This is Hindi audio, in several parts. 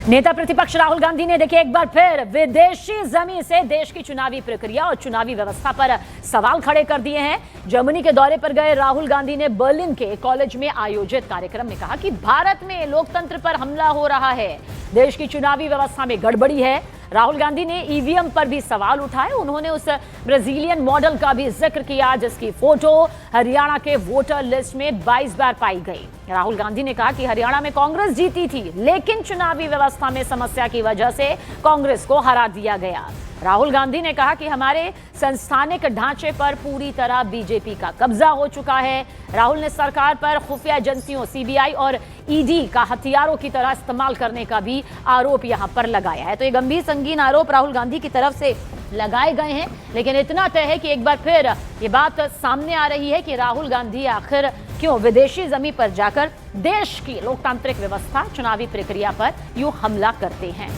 नेता प्रतिपक्ष राहुल गांधी ने देखिए एक बार फिर विदेशी जमीन से देश की चुनावी प्रक्रिया और चुनावी व्यवस्था पर सवाल खड़े कर दिए हैं। जर्मनी के दौरे पर गए राहुल गांधी ने बर्लिन के कॉलेज में आयोजित कार्यक्रम में कहा कि भारत में लोकतंत्र पर हमला हो रहा है, देश की चुनावी व्यवस्था में गड़बड़ी है। राहुल गांधी ने ईवीएम पर भी सवाल उठाए। उन्होंने उस ब्राजीलियन मॉडल का भी जिक्र किया जिसकी फोटो हरियाणा के वोटर लिस्ट में 22 बार पाई गई। राहुल गांधी ने कहा कि हरियाणा में कांग्रेस जीती थी, लेकिन चुनावी व्यवस्था में समस्या की वजह से कांग्रेस को हरा दिया गया। राहुल गांधी ने कहा कि हमारे संस्थानिक ढांचे पर पूरी तरह बीजेपी का कब्जा हो चुका है। राहुल ने सरकार पर खुफिया एजेंसियों सीबीआई और ईडी का हथियारों की तरह इस्तेमाल करने का भी आरोप यहां पर लगाया है। तो ये गंभीर संगीन आरोप राहुल गांधी की तरफ से लगाए गए हैं, लेकिन इतना तय है कि एक बार फिर ये बात सामने आ रही है कि राहुल गांधी आखिर क्यों विदेशी जमीन पर जाकर देश की लोकतांत्रिक व्यवस्था, चुनावी प्रक्रिया पर यूं हमला करते हैं।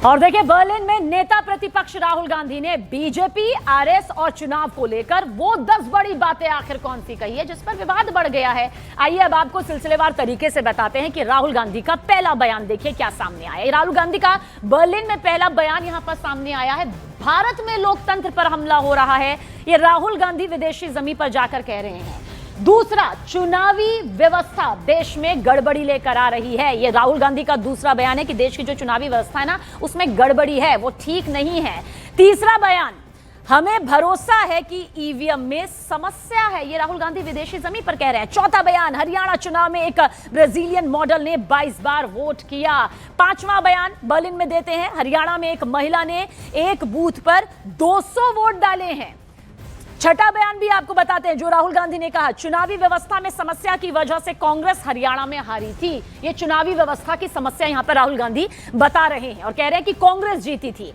और देखिए बर्लिन में नेता प्रतिपक्ष राहुल गांधी ने बीजेपी, आरएस और चुनाव को लेकर वो 10 बड़ी बातें आखिर कौन सी कही है जिस पर विवाद बढ़ गया है। आइए अब आपको सिलसिलेवार तरीके से बताते हैं कि राहुल गांधी का पहला बयान देखिए क्या सामने आया। राहुल गांधी का बर्लिन में पहला बयान यहां पर सामने आया है। भारत में लोकतंत्र पर हमला हो रहा है, ये राहुल गांधी विदेशी जमीन पर जाकर कह रहे हैं। दूसरा, चुनावी व्यवस्था देश में गड़बड़ी लेकर आ रही है। यह राहुल गांधी का दूसरा बयान है कि देश की जो चुनावी व्यवस्था है ना, उसमें गड़बड़ी है, वो ठीक नहीं है। तीसरा बयान, हमें भरोसा है कि ईवीएम में समस्या है, ये राहुल गांधी विदेशी जमीन पर कह रहे हैं। चौथा बयान, हरियाणा चुनाव में एक ब्राजीलियन मॉडल ने 22 बार वोट किया। पांचवा बयान बर्लिन में देते हैं, हरियाणा में एक महिला ने एक बूथ पर 200 वोट डाले हैं। छठा बयान भी आपको बताते हैं जो राहुल गांधी ने कहा, चुनावी व्यवस्था में समस्या की वजह से कांग्रेस हरियाणा में हारी थी। ये चुनावी व्यवस्था की समस्या यहां पर राहुल गांधी बता रहे हैं और कह रहे हैं कि कांग्रेस जीती थी।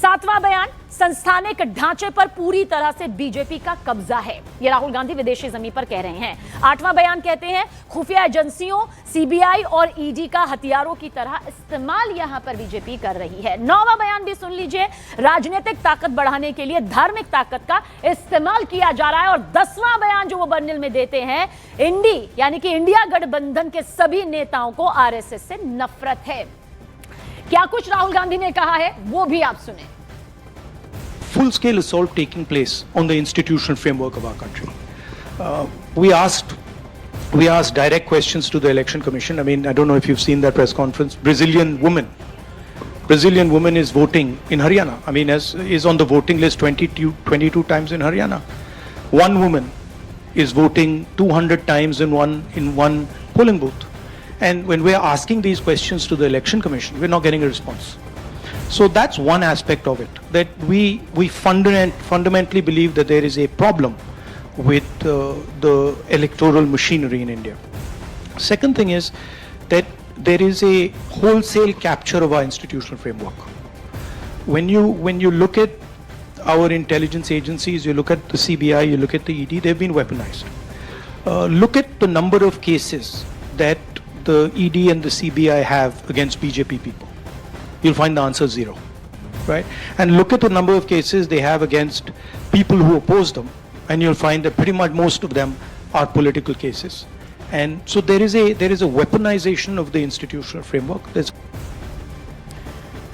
सातवां बयान, संस्थानिक ढांचे पर पूरी तरह से बीजेपी का कब्जा है, ये राहुल गांधी विदेशी जमीन पर कह रहे हैं। आठवां बयान कहते हैं खुफिया एजेंसियों सीबीआई और ईडी का हथियारों की तरह इस्तेमाल यहां पर बीजेपी कर रही है। नौवां बयान भी सुन लीजिए, राजनीतिक ताकत बढ़ाने के लिए धार्मिक ताकत का इस्तेमाल किया जा रहा है। और 10वां बयान जो वो बर्लिन में देते हैं, इंडी यानी कि इंडिया गठबंधन के सभी नेताओं को आरएसएस से नफरत है। क्या कुछ राहुल गांधी ने कहा है वो भी आप सुने। Full-scale assault taking place on the institutional framework of our country. We asked direct questions to the Election Commission. I mean, I don't know if you've seen that press conference. Brazilian woman is voting in Haryana. I mean, is on the voting list 22 times in Haryana. One woman is voting 200 times in one polling booth. And when we're asking these questions to the Election Commission, we're not getting a response. So that's one aspect of it, that we fundamentally believe that there is a problem with the electoral machinery in India. Second thing is that there is a wholesale capture of our institutional framework. When you look at our intelligence agencies, you look at the CBI, you look at the ED, they've been weaponized. Look at the number of cases that the ED and the CBI have against BJP people. You'll find the answer 0, right? And look at the number of cases they have against people who oppose them, and you'll find that pretty much most of them are political cases. And so there is a weaponization of the institutional framework.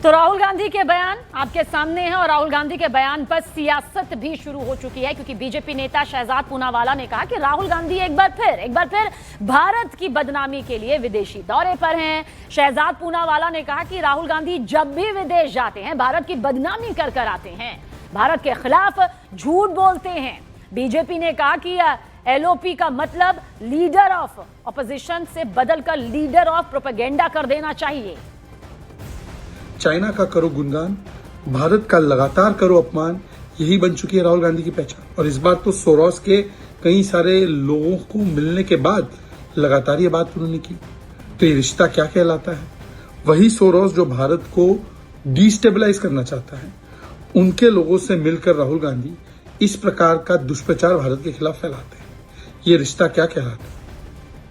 तो राहुल गांधी के बयान आपके सामने हैं और राहुल गांधी के बयान पर सियासत भी शुरू हो चुकी है, क्योंकि बीजेपी नेता शहजाद पूनावाला ने कहा कि राहुल गांधी एक बार फिर भारत की बदनामी के लिए विदेशी दौरे पर हैं। शहजाद पूनावाला ने कहा कि राहुल गांधी जब भी विदेश जाते हैं भारत की बदनामी कर कर आते हैं, भारत के खिलाफ झूठ बोलते हैं। बीजेपी ने कहा कि एलओपी का मतलब लीडर ऑफ ऑपोजिशन से बदलकर लीडर ऑफ प्रोपेगेंडा कर देना चाहिए। चाइना का करो गुणगान, भारत का लगातार करो अपमान, यही बन चुकी है राहुल गांधी की पहचान। और इस बार तो सोरोस के कई सारे लोगों को मिलने के बाद लगातार ये बात उन्होंने की। तो ये रिश्ता क्या कहलाता है? वही सोरोस जो भारत को डिस्टेबलाइज करना चाहता है, उनके लोगों से मिलकर राहुल गांधी इस प्रकार का दुष्प्रचार भारत के खिलाफ फैलाते हैं। ये रिश्ता क्या कहलाता है?